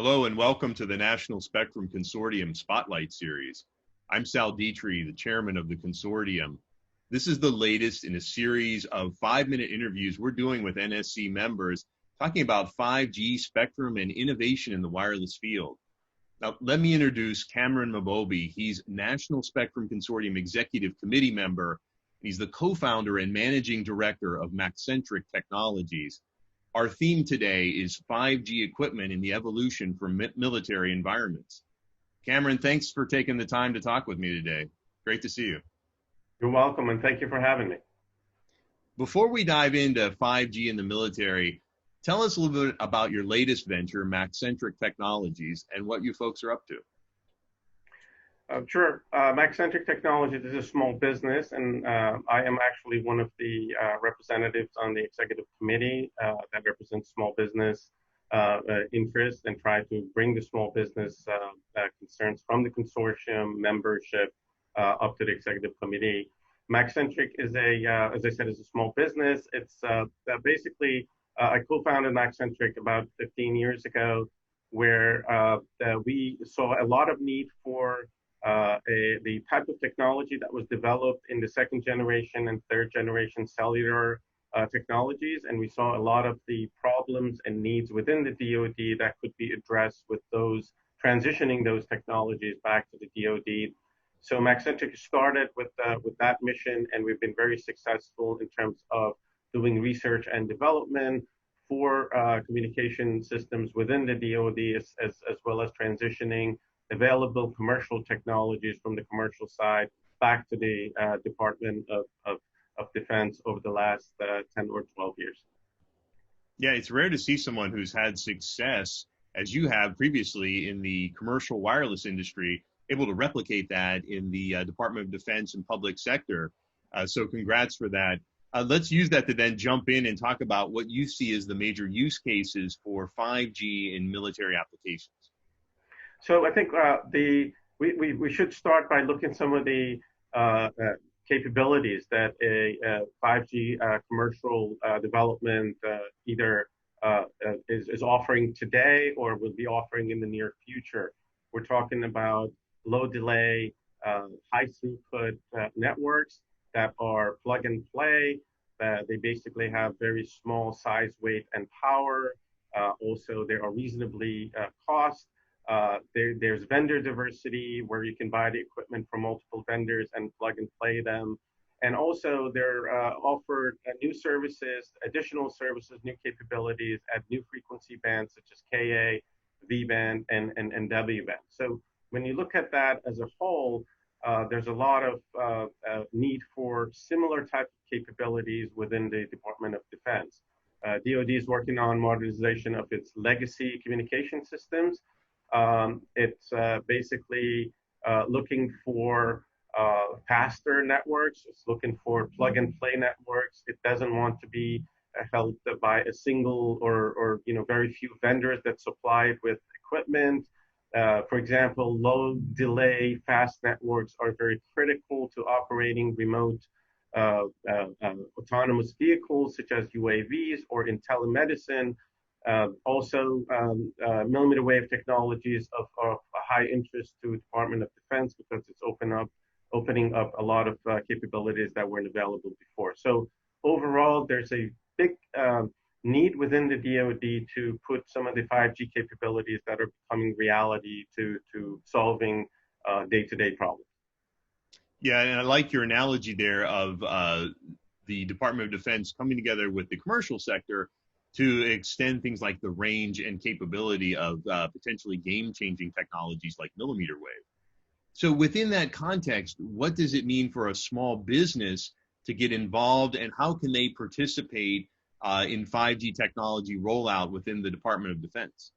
Hello and welcome to the National Spectrum Consortium Spotlight Series. I'm Sal Dietrich, the chairman of the consortium. This is the latest in a series of 5-minute interviews we're doing with NSC members talking about 5G spectrum and innovation in the wireless field. Now, let me introduce Kamran Mahbobi. He's National Spectrum Consortium Executive Committee member. He's the co-founder and managing director of Maxcentric Technologies. Our theme today is 5G equipment in the evolution for military environments. Kamran, thanks for taking the time to talk with me today. Great to see you. You're welcome, and thank you for having me. Before we dive into 5G in the military, tell us a little bit about your latest venture, Maxcentric Technologies, and what you folks are up to. Sure. Maxcentric Technologies is a small business, and I am actually one of the representatives on the executive committee that represents small business interests and try to bring the small business concerns from the consortium membership up to the executive committee. Maxcentric is as I said, is a small business. It's basically, I co-founded Maxcentric about 15 years ago, where we saw a lot of need for the type of technology that was developed in the second generation and third generation cellular technologies. And we saw a lot of the problems and needs within the DoD that could be addressed with those transitioning those technologies back to the DoD. So Maxcentric started with that mission, and we've been very successful in terms of doing research and development for communication systems within the DoD, as well as transitioning available commercial technologies from the commercial side back to the Department of Defense over the last 10 or 12 years. Yeah, it's rare to see someone who's had success, as you have previously in the commercial wireless industry, able to replicate that in the Department of Defense and public sector. So congrats for that. Let's use that to then jump in and talk about what you see as the major use cases for 5G in military applications. So I think we should start by looking at some of the capabilities that a 5G commercial development either is offering today or will be offering in the near future. We're talking about low delay, high throughput networks that are plug and play. They basically have very small size, weight, and power. Also, they are reasonably cost. There's vendor diversity where you can buy the equipment from multiple vendors and plug and play them. And also they're offered new services, additional services, new capabilities at new frequency bands such as Ka, V band, and W band. So when you look at that as a whole, there's a lot of need for similar type of capabilities within the Department of Defense. DoD is working on modernization of its legacy communication systems. It's basically looking for faster networks. It's looking for plug and play networks. It doesn't want to be held by a single or very few vendors that supply it with equipment. For example, low delay fast networks are very critical to operating remote autonomous vehicles such as UAVs or in telemedicine. Also, millimeter wave technologies of high interest to Department of Defense because it's opening up a lot of capabilities that weren't available before. So overall, there's a big need within the DoD to put some of the 5G capabilities that are becoming reality to solving day-to-day problems. Yeah, and I like your analogy there of the Department of Defense coming together with the commercial sector to extend things like the range and capability of potentially game-changing technologies like millimeter wave. So within that context, what does it mean for a small business to get involved, and how can they participate in 5G technology rollout within the Department of Defense?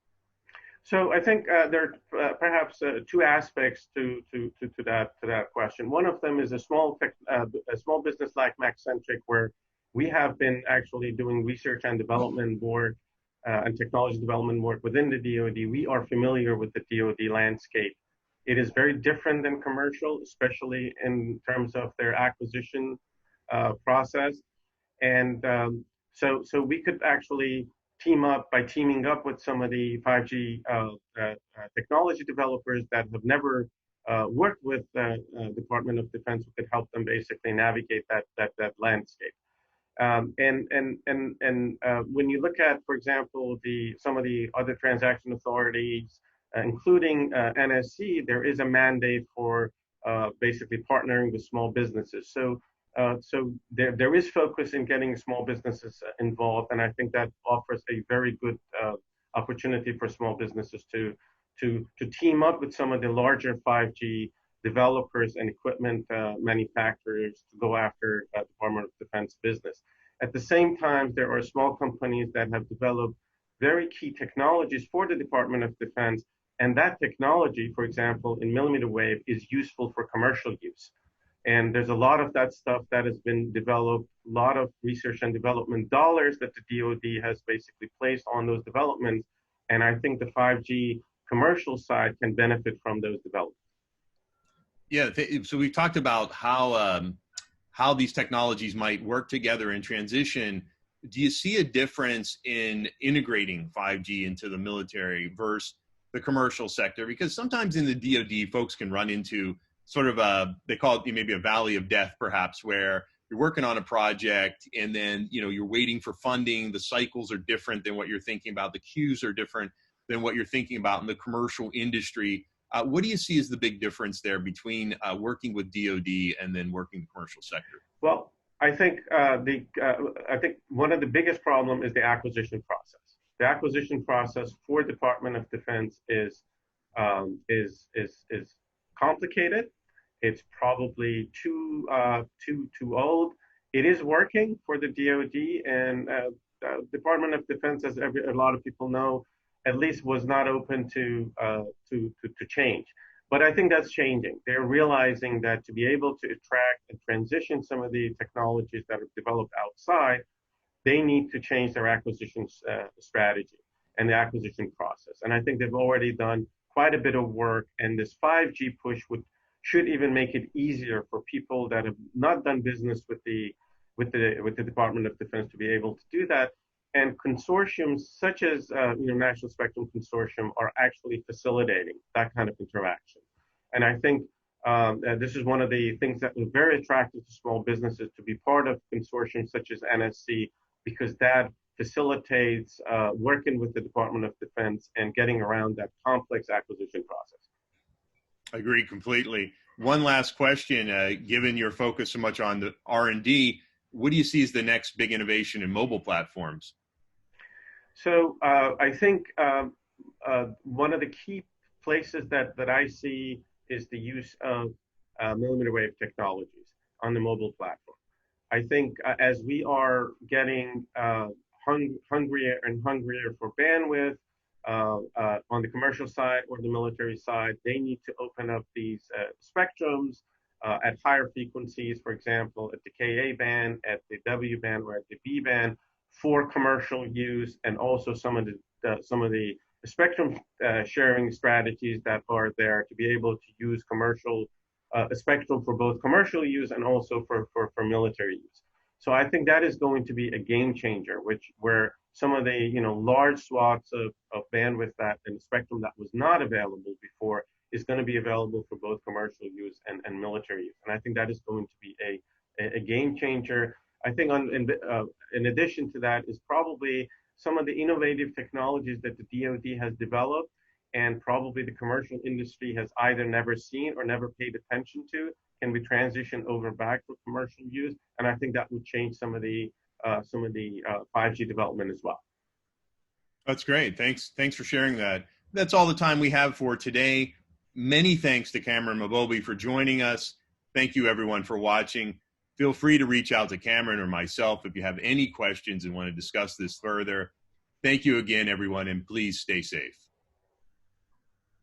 So I think there are perhaps two aspects to that question. One of them is a small business like Maxcentric, where we have been actually doing research and development work and technology development work within the DoD. We are familiar with the DoD landscape. It is very different than commercial, especially in terms of their acquisition process. And so we could actually teaming up with some of the 5G technology developers that have never worked with the Department of Defense, who could help them basically navigate that landscape. When you look at, for example, some of the other transaction authorities, including NSC, there is a mandate for basically partnering with small businesses. So there is focus in getting small businesses involved, and I think that offers a very good opportunity for small businesses to team up with some of the larger 5G developers and equipment manufacturers to go after Department of Defense business. At the same time, there are small companies that have developed very key technologies for the Department of Defense, and that technology, for example, in millimeter wave, is useful for commercial use. And there's a lot of that stuff that has been developed, a lot of research and development dollars that the DoD has basically placed on those developments, and I think the 5G commercial side can benefit from those developments. Yeah, so we've talked about how these technologies might work together in transition. Do you see a difference in integrating 5G into the military versus the commercial sector? Because sometimes in the DoD, folks can run into sort of they call it maybe a valley of death, perhaps, where you're working on a project and then, you're waiting for funding. The cycles are different than what you're thinking about. The queues are different than what you're thinking about in the commercial industry. What do you see as the big difference there between working with DoD and then working the commercial sector? Well, I think one of the biggest problems is the acquisition process. The acquisition process for Department of Defense is complicated. It's probably too old. It is working for the DoD, and Department of Defense, as a lot of people know, at least was not open to change. But I think that's changing. They're realizing that to be able to attract and transition some of the technologies that are developed outside, they need to change their acquisition strategy and the acquisition process. And I think they've already done quite a bit of work, and this 5G push should even make it easier for people that have not done business with the Department of Defense to be able to do that. And consortiums such as National Spectrum Consortium are actually facilitating that kind of interaction. And I think this is one of the things that was very attractive to small businesses to be part of consortiums such as NSC, because that facilitates working with the Department of Defense and getting around that complex acquisition process. I agree completely. One last question, given your focus so much on the R&D, what do you see as the next big innovation in mobile platforms? So I think one of the key places that I see is the use of millimeter wave technologies on the mobile platform. I think as we are getting hungrier and hungrier for bandwidth on the commercial side or the military side, they need to open up these spectrums at higher frequencies, for example, at the Ka band, at the W band, or at the B band, for commercial use, and also some of the spectrum sharing strategies that are there to be able to use commercial spectrum for both commercial use and also for military use. So I think that is going to be a game changer, where some of the large swaths of bandwidth that and spectrum that was not available before is going to be available for both commercial use and military use. And I think that is going to be a game changer. I think in addition to that is probably some of the innovative technologies that the DoD has developed and probably the commercial industry has either never seen or never paid attention to can be transitioned over back for commercial use. And I think that would change some of the 5G development as well. That's great. Thanks for sharing that. That's all the time we have for today. Many thanks to Kamran Mahbobi for joining us. Thank you, everyone, for watching. Feel free to reach out to Kamran or myself if you have any questions and want to discuss this further. Thank you again, everyone, and please stay safe.